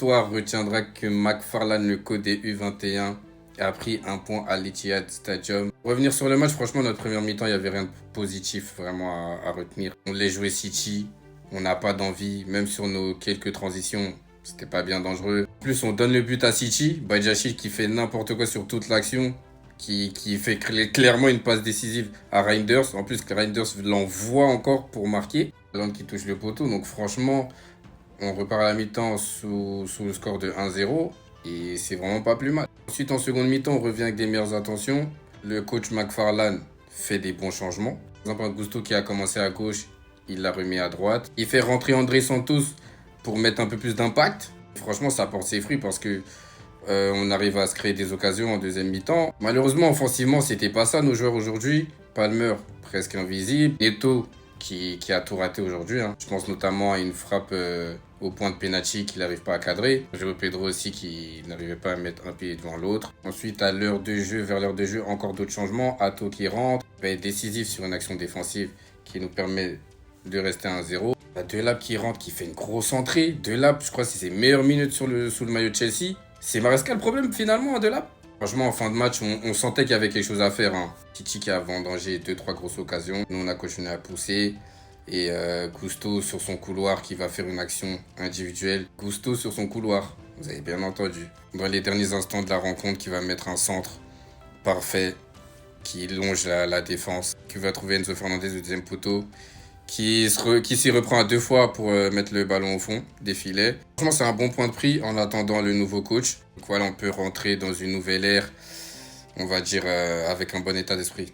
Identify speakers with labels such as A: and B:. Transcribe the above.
A: l'histoire retiendra que McFarlane, le coach des U21, a pris un point à l'Etihad Stadium. Pour revenir sur le match, franchement, notre première mi-temps, il n'y avait rien de positif vraiment à retenir. On les jouait City, on n'a pas d'envie, même sur nos quelques transitions, c'était pas bien dangereux. En plus, on donne le but à City, Badiashile qui fait n'importe quoi sur toute l'action, qui fait clairement une passe décisive à Reinders. En plus, Reinders l'envoie encore pour marquer. Hollande qui touche le poteau, donc franchement, on repart à la mi-temps sous le score de 1-0 et c'est vraiment pas plus mal. Ensuite, en seconde mi-temps, on revient avec des meilleures intentions. Le coach McFarlane fait des bons changements. Par exemple, Gusto qui a commencé à gauche, il l'a remis à droite. Il fait rentrer André Santos pour mettre un peu plus d'impact. Franchement, ça porte ses fruits parce que on arrive à se créer des occasions en deuxième mi-temps. Malheureusement, offensivement, c'était pas ça nos joueurs aujourd'hui. Palmer, presque invisible. Neto, qui a tout raté aujourd'hui. Je pense notamment à une frappe au point de penalty qu'il n'arrive pas à cadrer. João Pedro aussi qui n'arrivait pas à mettre un pied devant l'autre. Ensuite, vers l'heure de jeu, encore d'autres changements. Atto qui rentre, va être décisif sur une action défensive qui nous permet de rester à 1-0. Delap qui rentre, qui fait une grosse entrée. Delap, je crois que c'est ses meilleures minutes sous le maillot de Chelsea. C'est Maresca le problème finalement, Delap. Franchement, en fin de match, on sentait qu'il y avait quelque chose à faire. Titi qui a vendangé 2-3 grosses occasions. Nous, on a continué à pousser. Et Gusto sur son couloir qui va faire une action individuelle. Gusto sur son couloir, vous avez bien entendu. Dans les derniers instants de la rencontre, qui va mettre un centre parfait, qui longe la défense, qui va trouver Enzo Fernandez au deuxième poteau, qui s'y reprend à 2 fois pour mettre le ballon au fond des filets. Franchement, c'est un bon point de prix en attendant le nouveau coach. Donc voilà, on peut rentrer dans une nouvelle ère, on va dire, avec un bon état d'esprit.